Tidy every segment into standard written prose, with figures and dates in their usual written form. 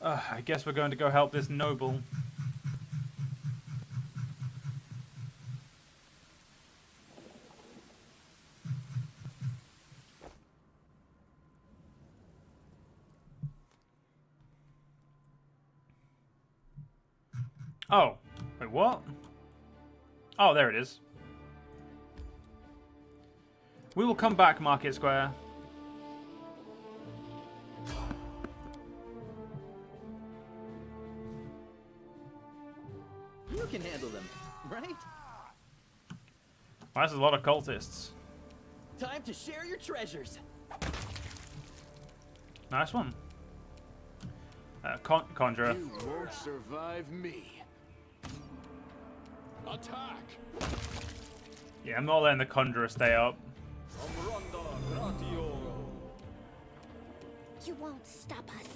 I guess we're going to go help this noble. Oh, wait, what? Oh, there it is. We will come back, Market Square. You can handle them, right? Well, that's a lot of cultists. Time to share your treasures. Nice one. Conjurer. You won't survive me. Attack! Yeah, I'm not letting the Conjurer stay up. You won't stop us.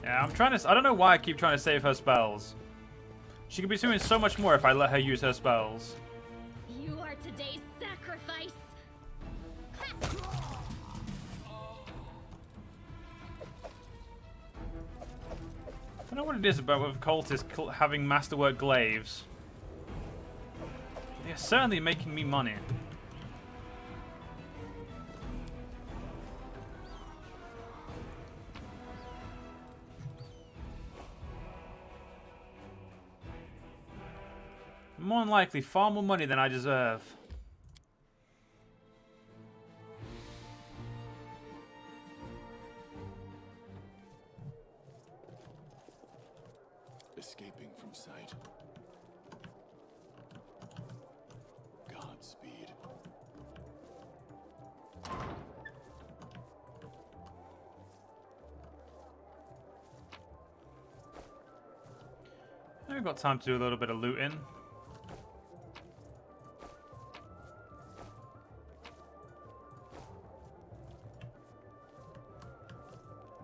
Yeah, I'm trying to... I don't know why I keep trying to save her spells. She could be doing so much more if I let her use her spells. You are today's sacrifice. I don't know what it is about with cultists having masterwork glaives. They're certainly making me money. More than likely, far more money than I deserve. Escaping from sight. Godspeed. We've got time to do a little bit of looting.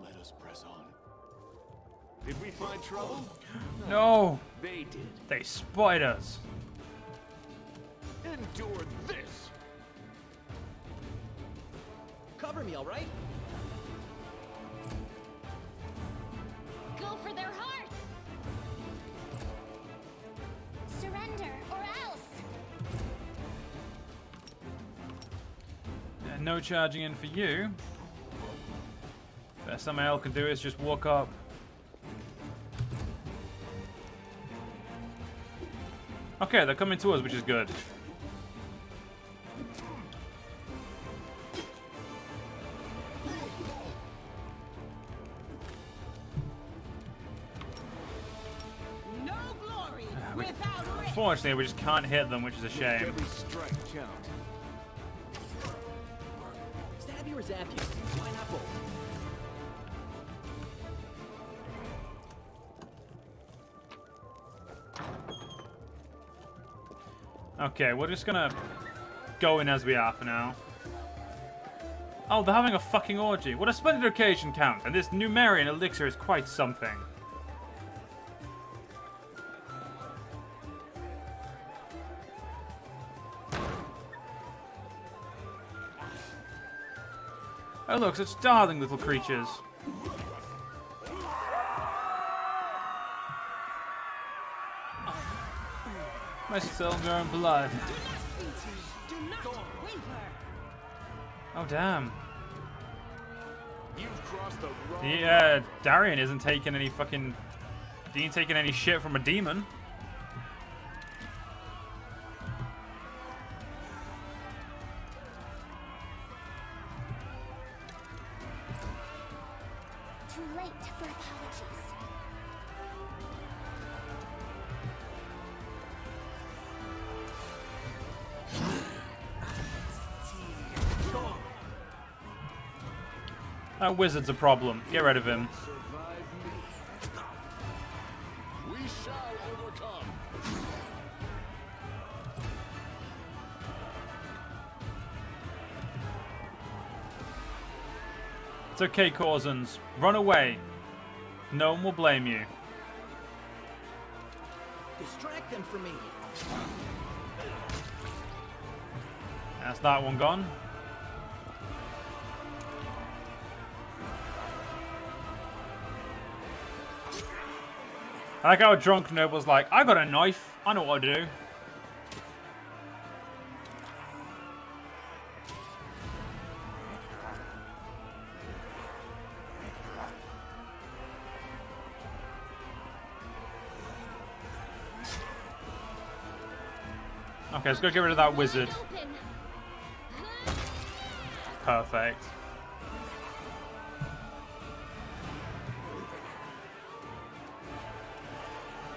Let us press on. Did we find trouble? No! They did. They spotted us. Endure this. Cover me, all right? Go for their hearts. Surrender or else. No charging in for you. Best Samael can do is just walk up. Okay, they're coming to us, which is good. No glory without risk. Unfortunately, we just can't hit them, which is a shame. Every strike count. Stab you or zap you? Why not both? Okay, we're just gonna go in as we are for now. Oh, they're having a fucking orgy. What a splendid occasion, Count, and this Numerian elixir is quite something. Oh look, such darling little creatures. My silver and blood. Do not waver. Oh damn. You've crossed the wrong. The Darian isn't taking any fucking... He ain't taking any shit from a demon. Too late for apologies. That wizard's a problem. Get rid of him. Survive me. We shall overcome. It's okay, Corzens. Run away. No one will blame you. Distract them from me. That's that one gone. I like how a drunk noble's like, I got a knife. I know what to do. Okay, let's go get rid of that wizard. Open. Perfect.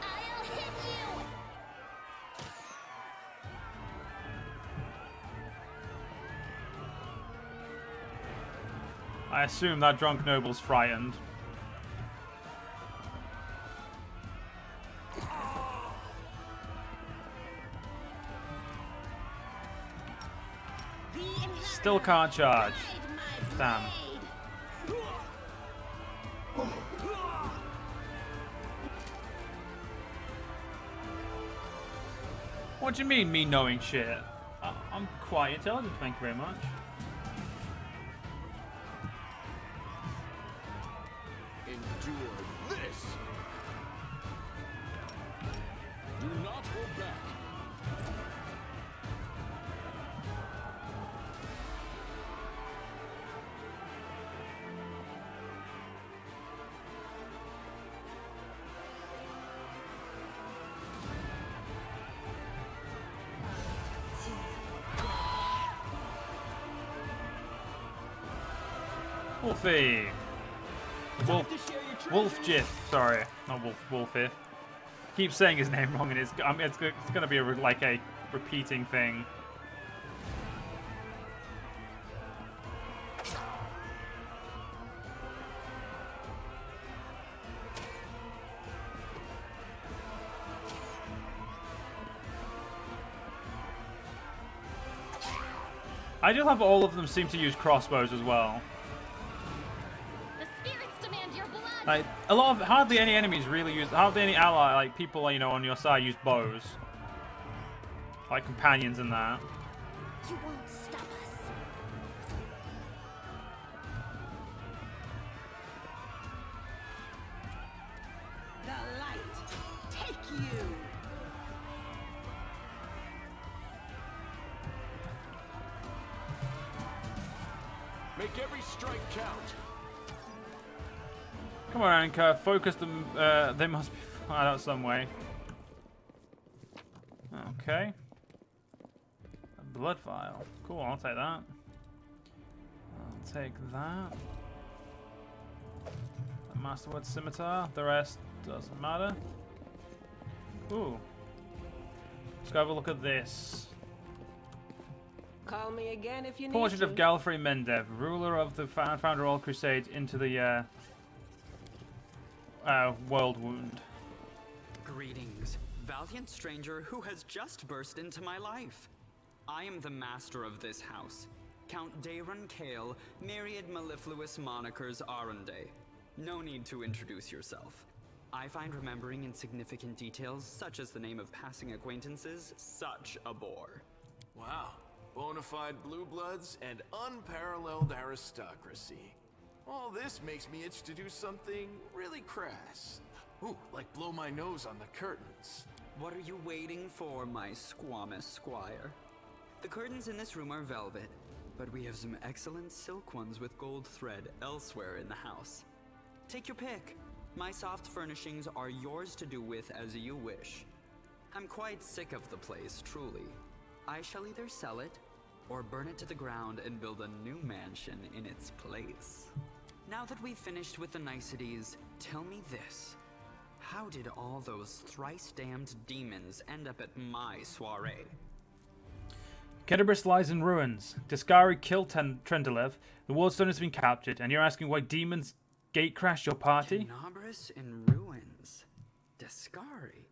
I'll hit you. I assume that drunk noble's frightened. Still can't charge. Damn. What do you mean, me knowing shit? I'm quite intelligent, thank you very much. Endure this. Do not hold back. Wolfie! Wolf, To share your Wolf treasures. Jiff, sorry, not Wolfie. Keep saying his name wrong, and it's gonna be like a repeating thing. I do have all of them seem to use crossbows as well. The spirits demand your blood. Like hardly any enemies really use, hardly any ally, like people you know on your side use bows, like companions and that. You won't stop us. The light. Take you. Make every strike count. Come on, Anchor, focus them. They must be fired out some way. Okay. A blood vial. Cool, I'll take that. I'll take that. A Masterwood Scimitar. The rest doesn't matter. Ooh. Let's go have a look at this. Call me again if you need Portrait to. of Galfrey Mendev, ruler of the founder of all crusades into the Worldwound. Greetings, valiant stranger who has just burst into my life. I am the master of this house, Count Daron Kale, myriad mellifluous monikers Arunde. No need to introduce yourself. I find remembering insignificant details, such as the name of passing acquaintances, such a bore. Wow. Bonafide blue bloods and unparalleled aristocracy. All this makes me itch to do something really crass. Ooh, like blow my nose on the curtains. What are you waiting for, my squamous squire? The curtains in this room are velvet, but we have some excellent silk ones with gold thread elsewhere in the house. Take your pick. My soft furnishings are yours to do with as you wish. I'm quite sick of the place, truly. I shall either sell it, or burn it to the ground and build a new mansion in its place. Now that we've finished with the niceties, tell me this. How did all those thrice-damned demons end up at my soiree? Kenabres lies in ruins. Deskari killed Trendilev. The Wardstone has been captured, and you're asking why demons gatecrashed your party? Kenabres in ruins. Deskari.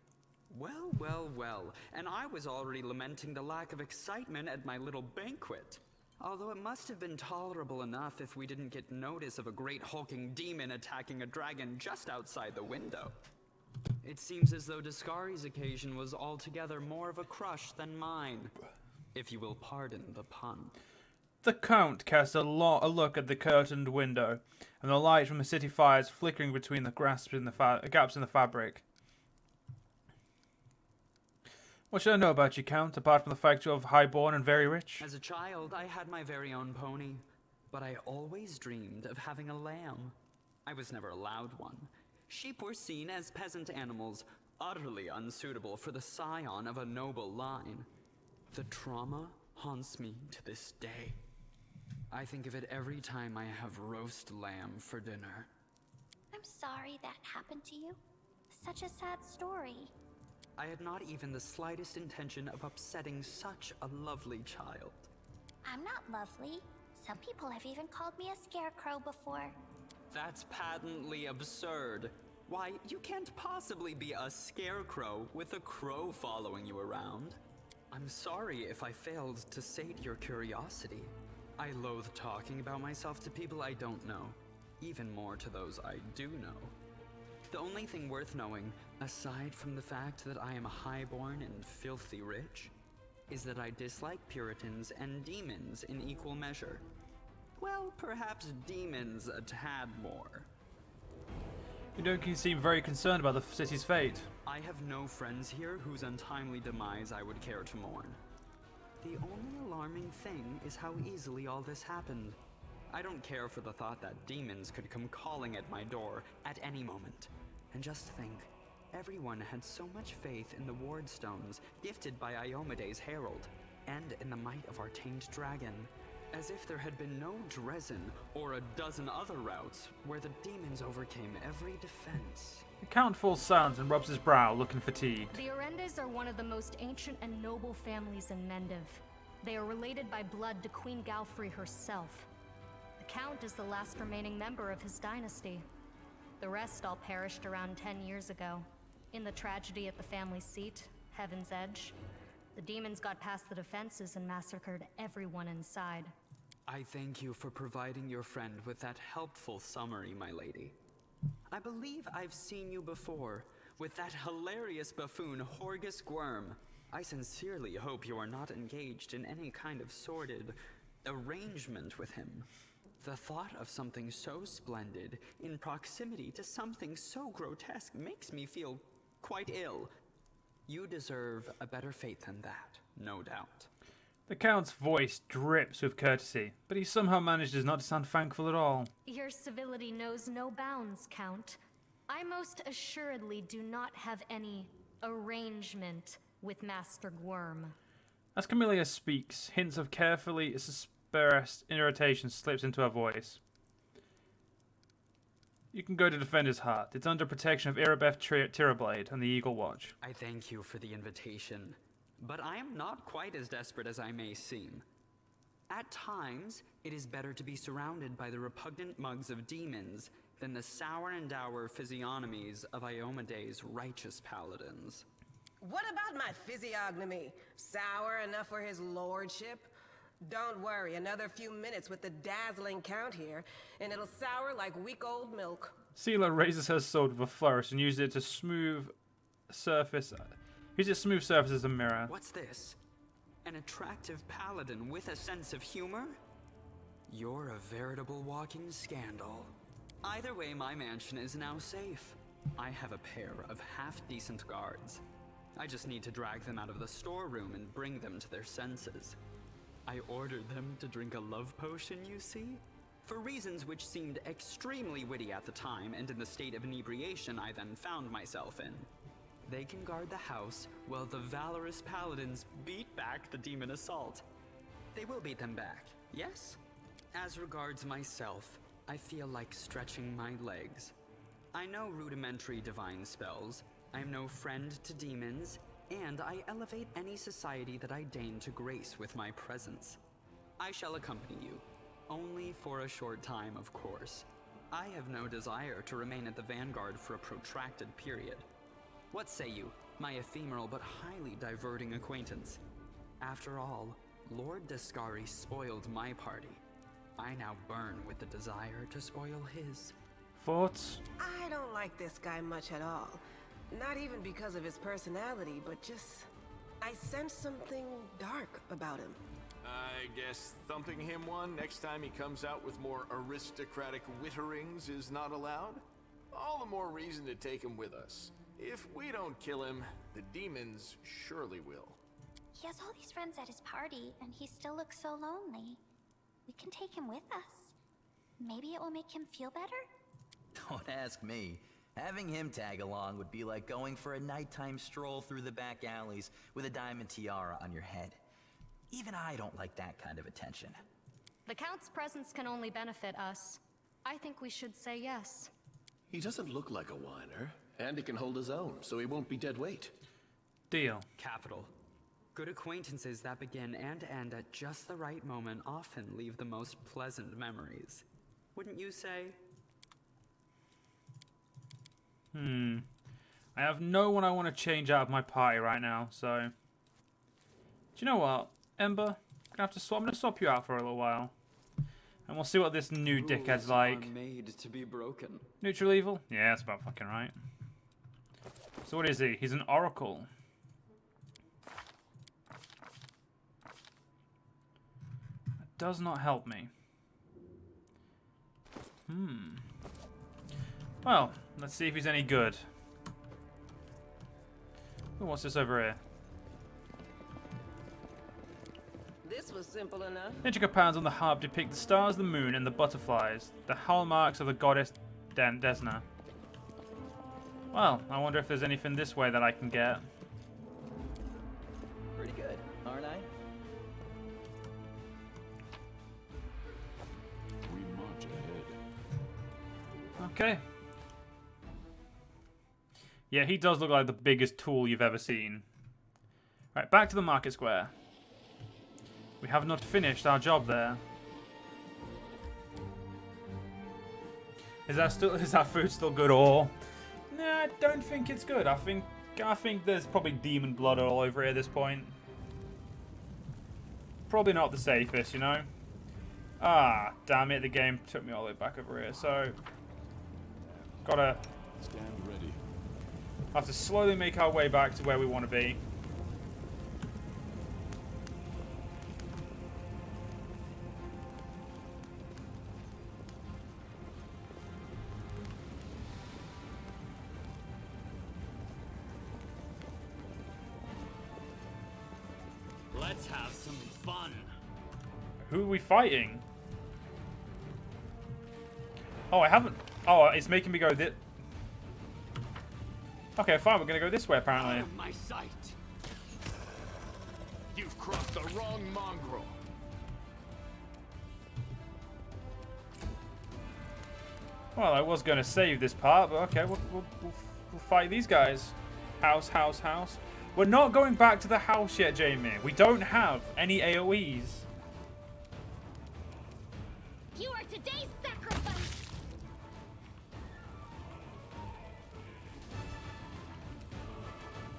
Well, well, well. And I was already lamenting the lack of excitement at my little banquet. Although it must have been tolerable enough if we didn't get notice of a great hulking demon attacking a dragon just outside the window. It seems as though Deskari's occasion was altogether more of a crush than mine. If you will pardon the pun. The Count cast a look at the curtained window, and the light from the city fires flickering between the gaps in the fabric. What should I know about you, Count, apart from the fact you're highborn and very rich? As a child, I had my very own pony, but I always dreamed of having a lamb. I was never allowed one. Sheep were seen as peasant animals, utterly unsuitable for the scion of a noble line. The trauma haunts me to this day. I think of it every time I have roast lamb for dinner. I'm sorry that happened to you. Such a sad story. I had not even the slightest intention of upsetting such a lovely child. I'm not lovely. Some people have even called me a scarecrow before. That's patently absurd. Why, you can't possibly be a scarecrow with a crow following you around. I'm sorry if I failed to sate your curiosity. I loathe talking about myself to people I don't know, even more to those I do know. The only thing worth knowing, aside from the fact that I am highborn and filthy rich, is that I dislike Puritans and demons in equal measure. Well, perhaps demons a tad more. You don't seem very concerned about the city's fate. I have no friends here whose untimely demise I would care to mourn. The only alarming thing is how easily all this happened. I don't care for the thought that demons could come calling at my door at any moment. And just think, everyone had so much faith in the ward stones gifted by Iomede's herald, and in the might of our tamed dragon, as if there had been no Dresden or a dozen other routes where the demons overcame every defense. The Count falls silent and rubs his brow, looking fatigued. The Orendes are one of the most ancient and noble families in Mendev. They are related by blood to Queen Galfrey herself. The Count is the last remaining member of his dynasty. The rest all perished around 10 years ago. In the tragedy at the family seat, Heaven's Edge, the demons got past the defenses and massacred everyone inside. I thank you for providing your friend with that helpful summary, my lady. I believe I've seen you before, with that hilarious buffoon Horgus Gwyrm. I sincerely hope you are not engaged in any kind of sordid arrangement with him. The thought of something so splendid in proximity to something so grotesque makes me feel quite ill. You deserve a better fate than that, no doubt. The Count's voice drips with courtesy, but he somehow manages not to sound thankful at all. Your civility knows no bounds, Count. I most assuredly do not have any arrangement with Master Gwyrm. As Camellia speaks, hints of carefully suppressed irritation slips into her voice. You can go to defend his heart. It's under protection of Irabeth Tirablade and the Eagle Watch. I thank you for the invitation, but I am not quite as desperate as I may seem. At times, it is better to be surrounded by the repugnant mugs of demons than the sour and dour physiognomies of Iomede's righteous paladins. What about my physiognomy? Sour enough for his lordship? Don't worry, another few minutes with the dazzling Count here, and it'll sour like week-old milk. Sela raises her sword with a flourish and uses it to smooth surface. Uses smooth surface as a mirror. What's this? An attractive paladin with a sense of humor? You're a veritable walking scandal. Either way, my mansion is now safe. I have a pair of half-decent guards. I just need to drag them out of the storeroom and bring them to their senses. I ordered them to drink a love potion, you see? For reasons which seemed extremely witty at the time and in the state of inebriation I then found myself in. They can guard the house while the valorous paladins beat back the demon assault. They will beat them back, yes? As regards myself, I feel like stretching my legs. I know rudimentary divine spells, I am no friend to demons, and I elevate any society that I deign to grace with my presence. I shall accompany you, only for a short time, of course. I have no desire to remain at the vanguard for a protracted period. What say you, my ephemeral but highly diverting acquaintance? After all, Lord Deskari spoiled my party. I now burn with the desire to spoil his. Thoughts? I don't like this guy much at all. Not even because of his personality, but just... I sense something dark about him. I guess thumping him one next time he comes out with more aristocratic witterings is not allowed? All the more reason to take him with us. If we don't kill him, The demons surely will. He has all these friends at his party, and he still looks so lonely. We can take him with us. Maybe it will make him feel better? Don't ask me. Having him tag along would be like going for a nighttime stroll through the back alleys with a diamond tiara on your head. Even I don't like that kind of attention. The Count's presence can only benefit us. I think we should say yes. He doesn't look like a whiner, and he can hold his own, so he won't be dead weight. Deal. Capital. Good acquaintances that begin and end at just the right moment often leave the most pleasant memories. Wouldn't you say? I have no one I want to change out of my party right now, so... Do you know what, Ember? I'm gonna swap you out for a little while. And we'll see what this new dickhead's like. Rules are made to be broken. Neutral evil? Yeah, that's about fucking right. So what is he? He's an oracle. That does not help me. Well, let's see if he's any good. Ooh, what's this over here? This was simple enough. Intricate patterns on the harp depict the stars, the moon, and the butterflies, the hallmarks of the goddess Desna. Well, I wonder if there's anything this way that I can get. Pretty good, aren't I? We march ahead. Okay. Yeah, he does look like the biggest tool you've ever seen. Right, back to the market square. We have not finished our job there. Is that food still good or? Nah, I don't think it's good. I think there's probably demon blood all over here at this point. Probably not the safest, you know. Ah, damn it! The game took me all the way back over here. So, gotta Stand ready. have to slowly make our way back to where we want to be. Let's have some fun. Who are we fighting? Oh, I haven't. Oh, it's making me go this. Okay, fine. We're gonna go this way apparently. Out of my sight. You've crossed the wrong mongrel. Well, I was gonna save this part, but okay, we'll fight these guys. House, house, house. We're not going back to the house yet, Jamie. We don't have any AoEs. You are today's sacrifice!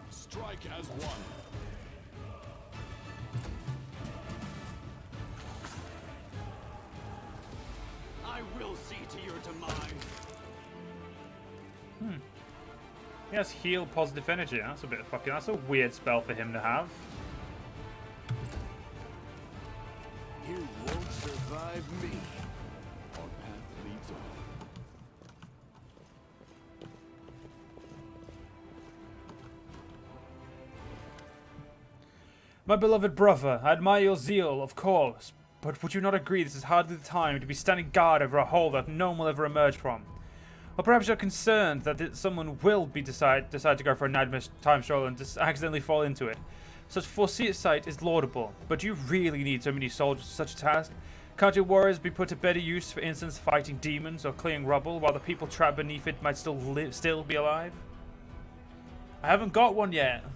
Strike as one. I will see to your demise. He has heal positive energy. That's a bit of fucking. That's a weird spell for him to have. You won't survive me. Our path leads on. My beloved brother, I admire your zeal, of course, but would you not agree this is hardly the time to be standing guard over a hole that no one will ever emerge from? Or perhaps you're concerned that someone will decide to go for a night time stroll and just accidentally fall into it. Such foresight is laudable, but do you really need so many soldiers for such a task? Can't your warriors be put to better use, for instance, fighting demons or clearing rubble, while the people trapped beneath it might still be alive? I haven't got one yet.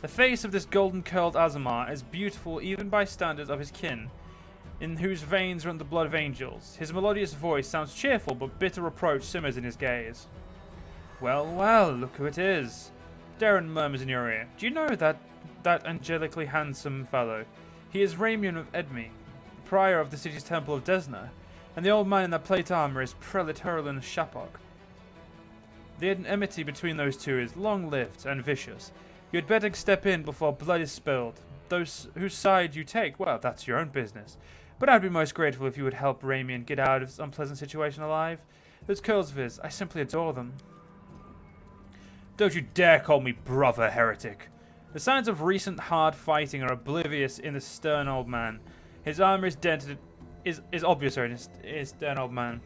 The face of this golden-curled Azamar is beautiful even by standards of his kin, in whose veins run the blood of angels. His melodious voice sounds cheerful, but bitter reproach simmers in his gaze. Well, well, look who it is. Darren murmurs in your ear. Do you know that angelically handsome fellow? He is Ramian of Edme, prior of the city's temple of Desna, and the old man in that plate armor is Prelate Hurlin Shapok. The enmity between those two is long-lived and vicious. You had better step in before blood is spilled. Those whose side you take, well, that's your own business. But I'd be most grateful if you would help Ramian get out of this unpleasant situation alive. Those curls of his, I simply adore them. Don't you dare call me brother, heretic. The signs of recent hard fighting are oblivious in the stern old man. His armor is dented, is obvious, sorry, in his stern old man.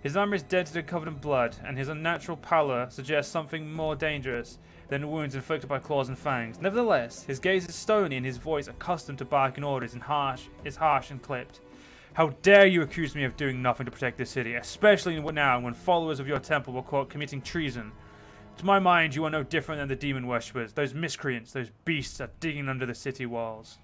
His armor is dented and covered in blood, and his unnatural pallor suggests something more dangerous than wounds inflicted by claws and fangs. Nevertheless, his gaze is stony and his voice, accustomed to barking orders, is harsh and clipped. How dare you accuse me of doing nothing to protect this city, especially now when followers of your temple were caught committing treason. To my mind, you are no different than the demon worshippers. Those miscreants, those beasts are digging under the city walls.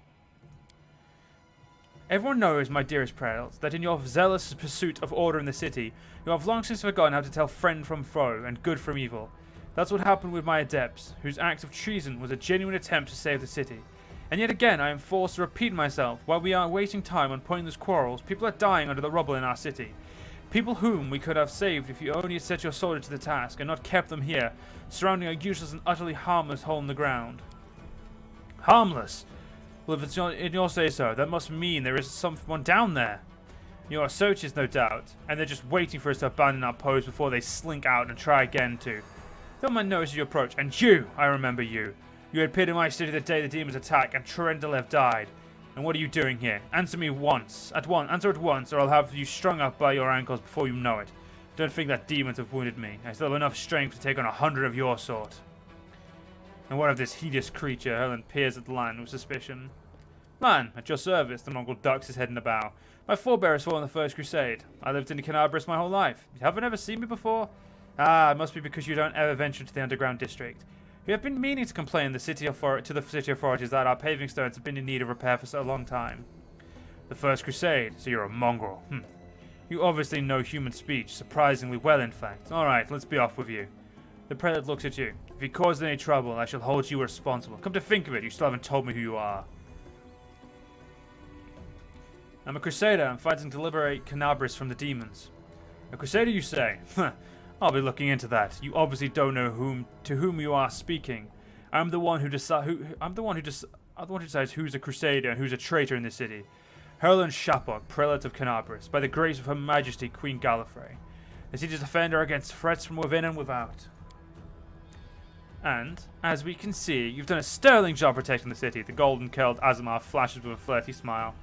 Everyone knows, my dearest prelates, that in your zealous pursuit of order in the city, you have long since forgotten how to tell friend from foe and good from evil. That's what happened with my adepts, whose act of treason was a genuine attempt to save the city. And yet again, I am forced to repeat myself. While we are wasting time on pointless quarrels, people are dying under the rubble in our city. People whom we could have saved if you only had set your soldiers to the task and not kept them here, surrounding a useless and utterly harmless hole in the ground. Harmless? Well, if it's in your say-so, that must mean there is someone down there. Your searches, no doubt, and they're just waiting for us to abandon our post before they slink out and try again to. Don't mind notice you approach, and you, I remember you. You had appeared in my city the day the demons attacked and Trendelev died. And what are you doing here? Answer me answer at once, or I'll have you strung up by your ankles before you know it. Don't think that demons have wounded me. I still have enough strength to take on 100 of your sort. And what of this hideous creature? Helen peers at the land with suspicion. Man, at your service, the Mongol ducks his head in a bow. My forebears fought in the First Crusade. I lived in Kenabres my whole life. You haven't ever seen me before? Ah, it must be because you don't ever venture to the underground district. We have been meaning to complain to the city authorities that our paving stones have been in need of repair for so long time. The First Crusade, so you're a mongrel. You obviously know human speech, surprisingly well in fact. Alright, let's be off with you. The prelate looks at you. If he caused any trouble, I shall hold you responsible. Come to think of it, you still haven't told me who you are. I'm a Crusader. I'm fighting to liberate Kenabres from the demons. A Crusader, you say? I'll be looking into that. You obviously don't know to whom you are speaking. I'm the one who decides who's a Crusader and who's a traitor in this city. Herlin Shapok, prelate of Kenabres, by the grace of Her Majesty Queen Gallifrey. The city's defender against threats from within and without. And, as we can see, you've done a sterling job protecting the city. The golden-curled Azamar flashes with a flinty smile.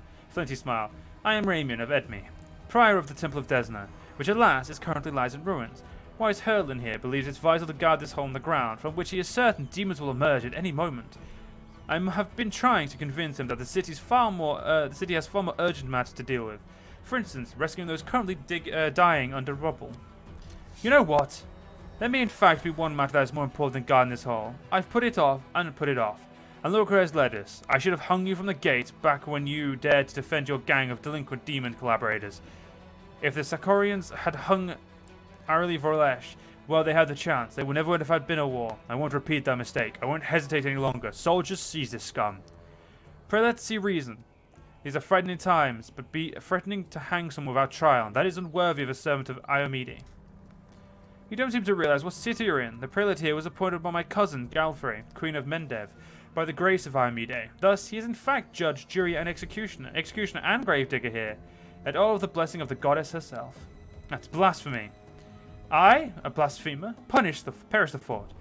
I am Ramian of Edme, prior of the Temple of Desna, which alas is currently lies in ruins. Wise Herlin here believes it's vital to guard this hole in the ground, from which he is certain demons will emerge at any moment. I have been trying to convince him that the city has far more urgent matters to deal with. For instance, rescuing those currently dying under rubble. You know what? There may in fact be one matter that is more important than guarding this hole. I've put it off and put it off. And look where has led us. I should have hung you from the gate back when you dared to defend your gang of delinquent demon collaborators. If the Sakorians had hung Arli Vorlesh while they had the chance, they would never have had been a war. I won't repeat that mistake. I won't hesitate any longer. Soldiers, seize this scum. Prelates see reason. These are frightening times, but be threatening to hang someone without trial. That is unworthy of a servant of Iomede. You don't seem to realize what city you're in. The prelate here was appointed by my cousin, Galfrey, Queen of Mendev, by the grace of Iomede. Thus, he is in fact judge, jury, and executioner and gravedigger here, and all of the blessing of the goddess herself. That's blasphemy. I, a blasphemer, perish the thought.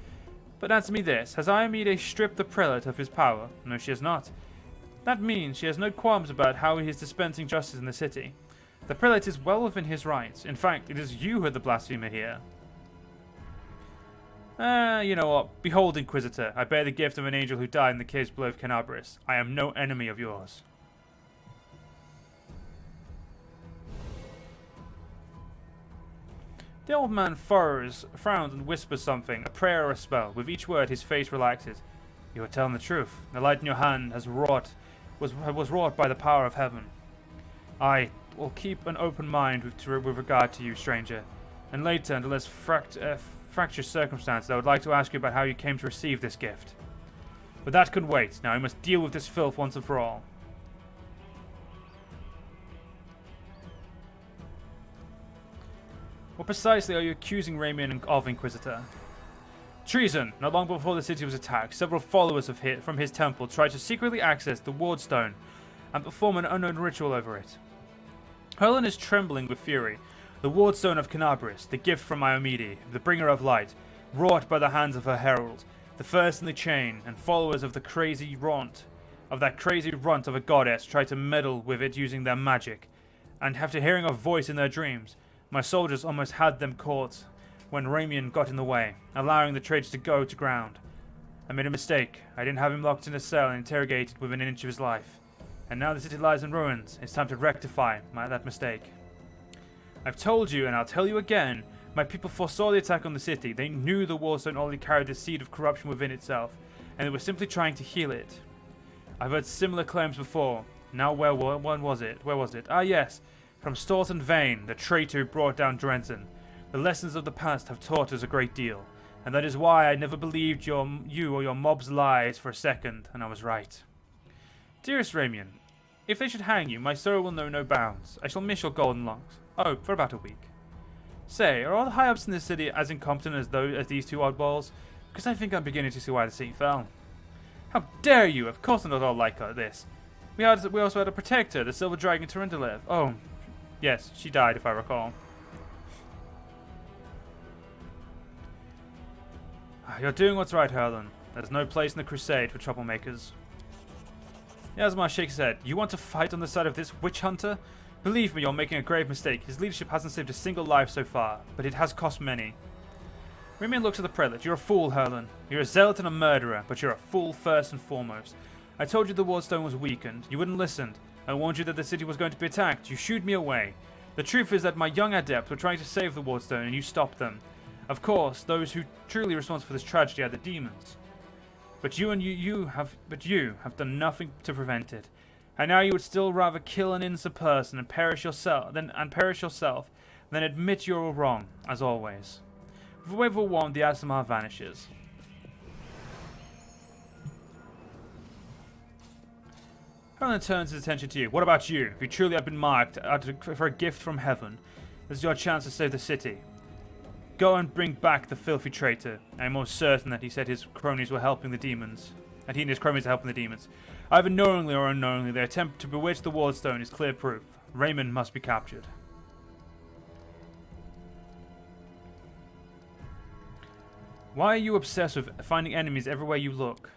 But answer me this, has Iomede stripped the prelate of his power? No, she has not. That means she has no qualms about how he is dispensing justice in the city. The prelate is well within his rights. In fact, it is you who are the blasphemer here. You know what? Behold, Inquisitor, I bear the gift of an angel who died in the caves below Kenabres. I am no enemy of yours. The old man frowns and whispers something, a prayer or a spell. With each word, his face relaxes. You are telling the truth. The light in your hand was wrought by the power of heaven. I will keep an open mind with regard to you, stranger. And later, under less fractious circumstances, I would like to ask you about how you came to receive this gift. But that can wait. Now we must deal with this filth once and for all. What precisely are you accusing Ramian of, Inquisitor? Treason! Not long before the city was attacked, several followers from his temple tried to secretly access the Wardstone and perform an unknown ritual over it. Herlin is trembling with fury. The Wardstone of Kenabres, the gift from Iomede, the bringer of light, wrought by the hands of her herald, the first in the chain, and followers of the crazy runt, of that crazy runt of a goddess tried to meddle with it using their magic, and after hearing a voice in their dreams, my soldiers almost had them caught when Ramian got in the way, allowing the traitor to go to ground. I made a mistake. I didn't have him locked in a cell and interrogated within an inch of his life. And now the city lies in ruins. It's time to rectify that mistake. I've told you, and I'll tell you again, my people foresaw the attack on the city. They knew the Wardstone already carried the seed of corruption within itself, and they were simply trying to heal it. I've heard similar claims before. Now where was it? Ah yes, from Staunton Vane, the traitor who brought down Drenton. The lessons of the past have taught us a great deal, and that is why I never believed you or your mob's lies for a second, and I was right. Dearest Ramian, if they should hang you, my sorrow will know no bounds. I shall miss your golden locks. Oh, for about a week. Say, are all the high-ups in this city as incompetent as these two oddballs? Because I think I'm beginning to see why the city fell. How dare you! Of course they're not all like this. We also had a protector, the Silver Dragon Tarindalev. Oh, yes, she died if I recall. You're doing what's right, Herlin. There's no place in the crusade for troublemakers. Yasmar shakes his head. You want to fight on the side of this witch hunter? Believe me, you're making a grave mistake. His leadership hasn't saved a single life so far, but it has cost many. Ramian looks at the prelate. You're a fool, Herlin. You're a zealot and a murderer, but you're a fool first and foremost. I told you the Wardstone was weakened. You wouldn't listen. I warned you that the city was going to be attacked. You shooed me away. The truth is that my young adepts were trying to save the Wardstone, and you stopped them. Of course, those who truly responsible for this tragedy are the demons. But you have done nothing to prevent it. And now you would still rather kill an innocent person and perish yourself than admit you were wrong, as always. With a wave of a wand, the Aasimar vanishes. Herlin turns his attention to you. What about you? If you truly have been marked for a gift from heaven, this is your chance to save the city. Go and bring back the filthy traitor. I am most certain that he said his cronies were helping the demons. That he and his cronies are helping the demons. Either knowingly or unknowingly, their attempt to bewitch the Wardstone is clear proof. Raymond must be captured. Why are you obsessed with finding enemies everywhere you look?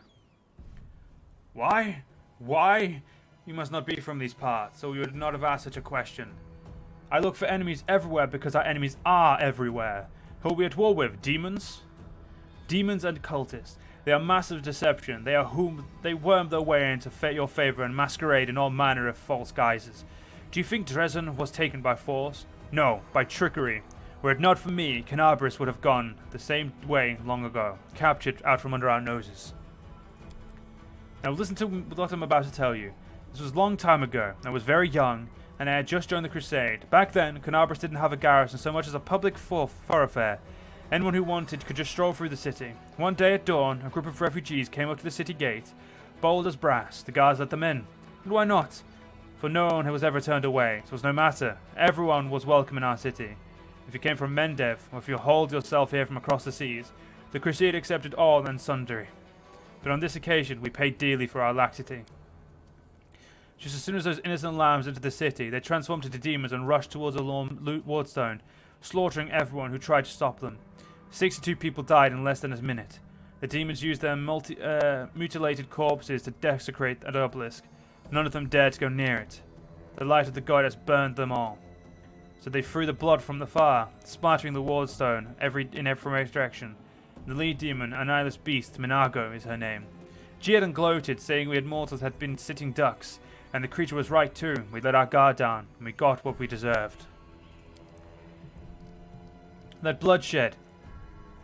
Why? Why? You must not be from these parts, or you would not have asked such a question. I look for enemies everywhere because our enemies are everywhere. Who are we at war with? Demons? Demons and cultists. They are massive deception. They worm their way into your favor and masquerade in all manner of false guises. Do you think Dresden was taken by force? No, by trickery. Were it not for me, Kenabres would have gone the same way long ago, captured out from under our noses. Now listen to what I'm about to tell you. This was a long time ago. I was very young, and I had just joined the crusade. Back then, Kenabres didn't have a garrison so much as a public thoroughfare. Anyone who wanted could just stroll through the city. One day at dawn, a group of refugees came up to the city gate. Bold as brass, the guards let them in. And why not? For no one was ever turned away. It was no matter. Everyone was welcome in our city. If you came from Mendev, or if you hauled yourself here from across the seas, the crusade accepted all and sundry. But on this occasion, we paid dearly for our laxity. Just as soon as those innocent lambs entered the city, they transformed into demons and rushed towards the Wardstone, slaughtering everyone who tried to stop them. 62 people died in less than a minute. The demons used their mutilated corpses to desecrate the obelisk. None of them dared to go near it. The light of the goddess burned them all. So they threw the blood from the fire, splattering the Wardstone in every direction. The lead demon, an eyeless beast, Minago is her name, jeered and gloated, saying we mortals had been sitting ducks, and the creature was right too. We let our guard down, and we got what we deserved. That bloodshed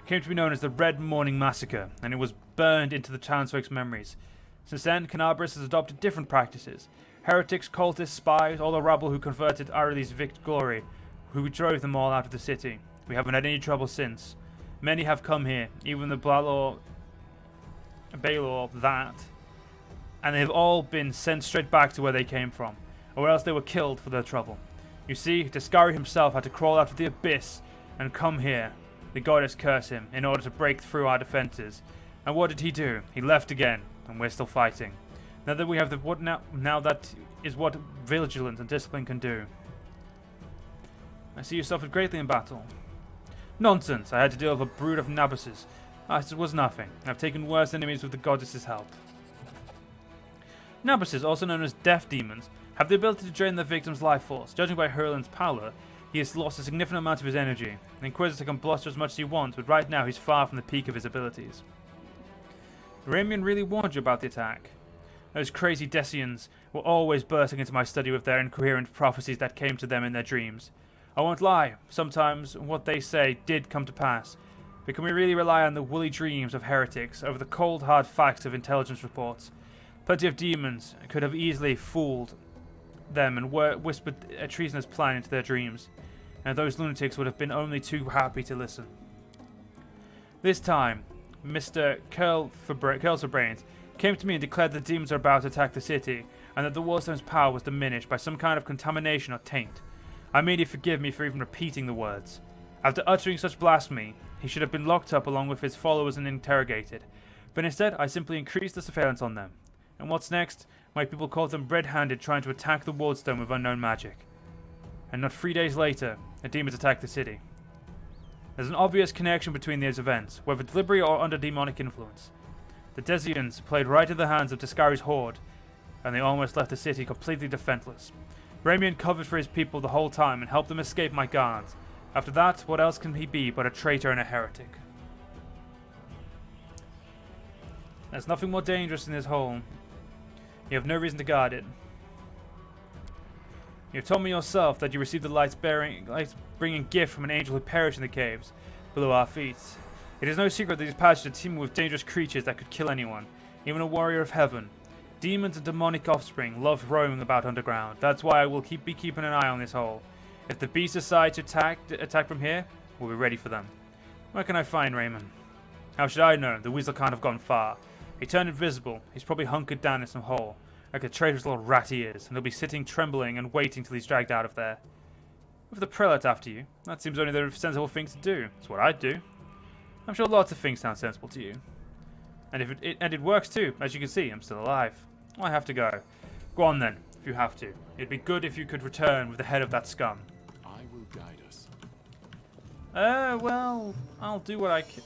came to be known as the Red Morning Massacre, and it was burned into the townsfolk's memories. Since then, Kenabres has adopted different practices. Heretics, cultists, spies, all the rabble who converted Arely's Vict Glory, who drove them all out of the city. We haven't had any trouble since. Many have come here, even the Balor, and they have all been sent straight back to where they came from, or else they were killed for their trouble. You see, Deskari himself had to crawl out of the abyss and come here. The goddess cursed him in order to break through our defenses. And what did he do? He left again, and we're still fighting. Now that we have now that is what vigilance and discipline can do. I see you suffered greatly in battle. Nonsense! I had to deal with a brood of Nabuses. It was nothing. I've taken worse enemies with the goddess's help. Nabuses, also known as death demons, have the ability to drain their victim's life force. Judging by Hurlin's power, he has lost a significant amount of his energy. The Inquisitor can bluster as much as he wants, but right now he's far from the peak of his abilities. Ramian really warned you about the attack. Those crazy Decians were always bursting into my study with their incoherent prophecies that came to them in their dreams. I won't lie, sometimes what they say did come to pass, but can we really rely on the woolly dreams of heretics over the cold hard facts of intelligence reports? Plenty of demons could have easily fooled them and whispered a treasonous plan into their dreams, and those lunatics would have been only too happy to listen. This time, Mr. Curls for Brains came to me and declared the demons are about to attack the city, and that the Wardstone's power was diminished by some kind of contamination or taint. I made him forgive me for even repeating the words. After uttering such blasphemy, he should have been locked up along with his followers and interrogated, but instead I simply increased the surveillance on them. And what's next? My people called them red-handed trying to attack the Wardstone with unknown magic. And not 3 days later, the demons attacked the city. There's an obvious connection between these events, whether deliberate or under demonic influence. The Decians played right in the hands of Deskari's horde, and they almost left the city completely defenseless. Ramian covered for his people the whole time and helped them escape my guards. After that, what else can he be but a traitor and a heretic? There's nothing more dangerous in this hole. You have no reason to guard it. You have told me yourself that you received the light-bringing gift from an angel who perished in the caves below our feet. It is no secret that these passages are teeming with dangerous creatures that could kill anyone, even a warrior of heaven. Demons and demonic offspring love roaming about underground. That's why I will be keeping an eye on this hole. If the beasts decide to attack from here, we'll be ready for them. Where can I find Raymond? How should I know? The weasel can't have gone far. He turned invisible. He's probably hunkered down in some hole, like a traitorous little rat he is, and he'll be sitting trembling and waiting till he's dragged out of there. With the prelate after you, that seems only the sensible thing to do. It's what I'd do. I'm sure lots of things sound sensible to you. And if it works too. As you can see, I'm still alive. Well, I have to go. Go on then, if you have to. It'd be good if you could return with the head of that scum. I will guide us. Well, I'll do what I can.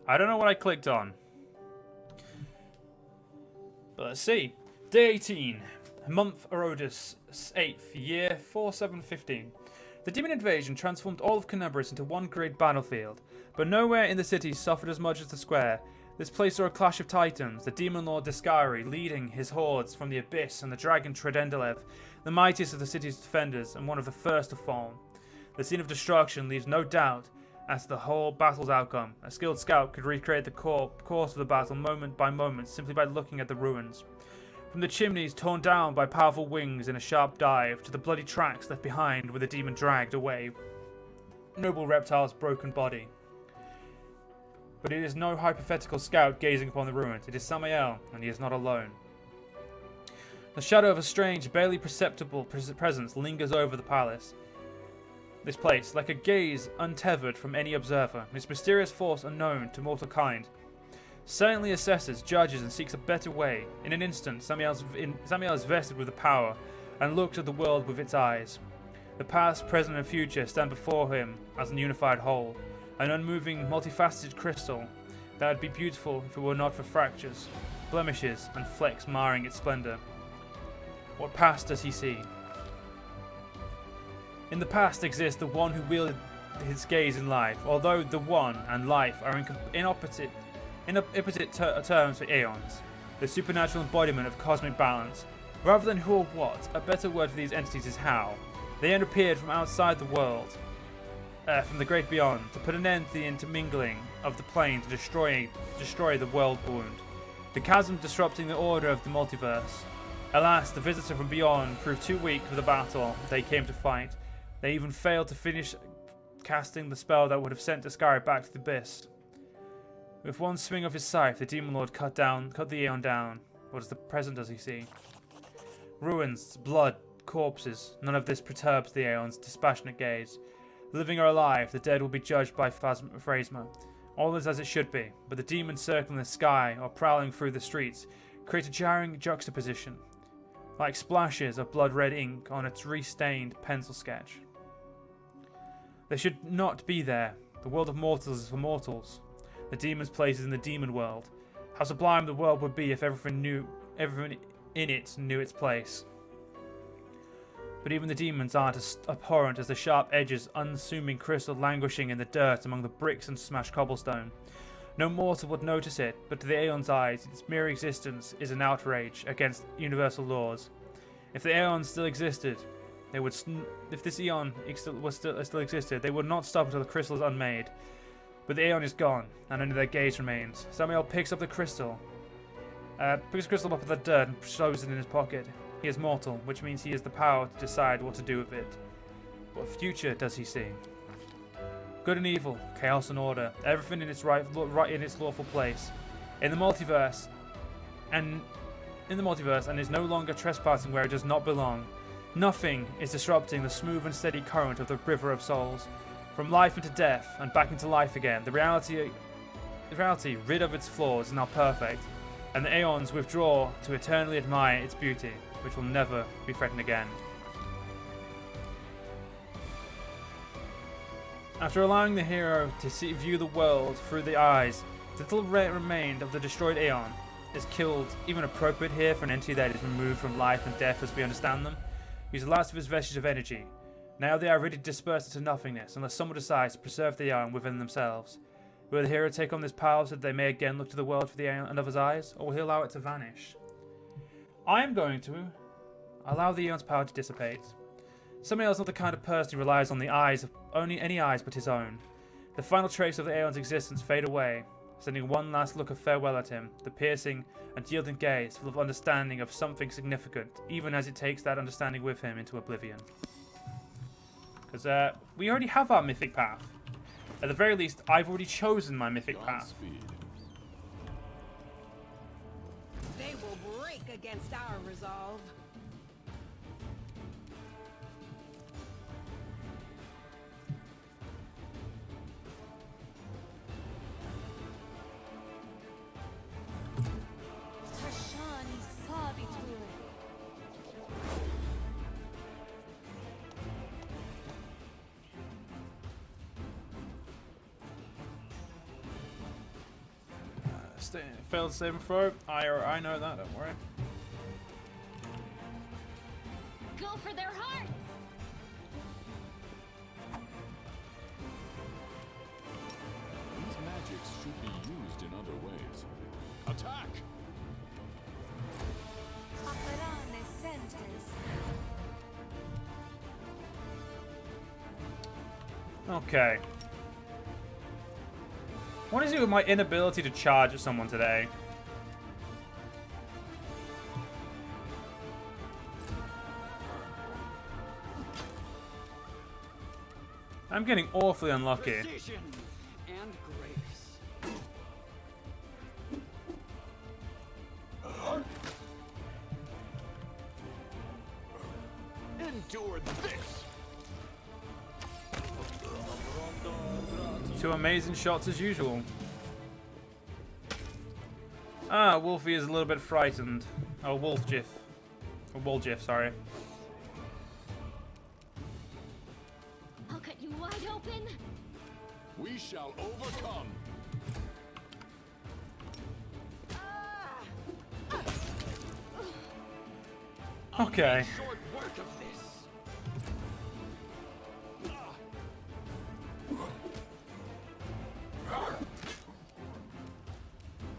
I don't know what I clicked on. But let's see. Day 18. Month Erodus 8th. Year 4715. The demon invasion transformed all of Kenabres into one great battlefield, but nowhere in the city suffered as much as the square. This place saw a clash of titans, the Demon Lord Deskari leading his hordes from the Abyss, and the dragon Tredendalev, the mightiest of the city's defenders and one of the first to fall. The scene of destruction leaves no doubt as to the whole battle's outcome. A skilled scout could recreate the course of the battle moment by moment simply by looking at the ruins. From the chimneys torn down by powerful wings in a sharp dive, to the bloody tracks left behind where the demon dragged away noble reptile's broken body. But it is no hypothetical scout gazing upon the ruins. It is Samael, and he is not alone. The shadow of a strange, barely perceptible presence lingers over the palace. This place, like a gaze untethered from any observer, its mysterious force unknown to mortal kind, silently assesses, judges, and seeks a better way. In an instant, Samael is vested with the power and looks at the world with its eyes. The past, present, and future stand before him as an unified whole, an unmoving, multifaceted crystal that would be beautiful if it were not for fractures, blemishes, and flecks marring its splendor. What past does he see? In the past exists the one who wielded his gaze in life, although the one and life are in opposite terms for aeons, the supernatural embodiment of cosmic balance. Rather than who or what, a better word for these entities is how. They appeared from outside the world, from the great beyond, to put an end to the intermingling of the plane to destroy the Worldwound, the chasm disrupting the order of the multiverse. Alas, the visitor from beyond proved too weak for the battle they came to fight. They even failed to finish casting the spell that would have sent Deskari back to the abyss. With one swing of his scythe, the Demon Lord cut the Aeon down. What is the present does he see? Ruins, blood, corpses. None of this perturbs the Aeon's dispassionate gaze. The living are alive, the dead will be judged by Phrasma. All is as it should be, but the demons circling the sky or prowling through the streets create a jarring juxtaposition. like splashes of blood-red ink on its re-stained pencil sketch. They should not be there. The world of mortals is for mortals. The demon's place is in the demon world. How sublime the world would be if everyone in it knew its place. But even the demons aren't as abhorrent as the sharp edges, unassuming crystal languishing in the dirt among the bricks and smashed cobblestone. No mortal would notice it, but to the Aeon's eyes, its mere existence is an outrage against universal laws. If the Aeon still existed, they would. If this Aeon still existed, they would not stop until the crystal is unmade. But the Aeon is gone, and only their gaze remains. Samael picks up the crystal, up of the dirt and shows it in his pocket. He is mortal, which means he has the power to decide what to do with it. What future does he see? Good and evil, chaos and order, everything in its right in its lawful place. In the multiverse, and is no longer trespassing where it does not belong. Nothing is disrupting the smooth and steady current of the river of souls. From life into death, and back into life again, the reality, rid of its flaws, is now perfect, and the Aeons withdraw to eternally admire its beauty, which will never be threatened again. After allowing the hero to view the world through the eyes, the little remained of the destroyed Aeon is killed, even appropriate here for an entity that is removed from life and death as we understand them. Use the last of his vestiges of energy. Now they are ready to disperse into nothingness, unless someone decides to preserve the Aeon within themselves. Will the hero take on this power so that they may again look to the world through the Aeon and others' eyes, or will he allow it to vanish? I am going to allow the Aeon's power to dissipate. Samael is not the kind of person who relies on the eyes of only any eyes but his own. The final trace of the Aeon's existence fade away, sending one last look of farewell at him, the piercing and yielding gaze full of understanding of something significant, even as it takes that understanding with him into oblivion. Because we already have our mythic path. At the very least, I've already chosen my mythic path. They will break against our resolve. Failed to save and throw. I know that, don't worry. Go for their hearts! These magics should be used in other ways. Attack! Okay. What is it with my inability to charge at someone today? I'm getting awfully unlucky. Precision and grace. Endure this. Two amazing shots as usual. Ah, Wolfie is a little bit frightened. Oh, Wolfjiff. Or Wolfjiff, sorry. I'll cut you wide open. We shall overcome. Okay. Short work of this.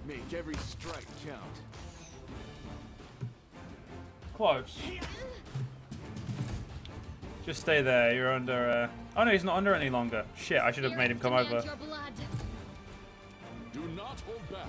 Make every strike count. Close. Just stay there. You're under. Oh no, he's not under any longer. Shit, I should have made him come over. Do not hold back.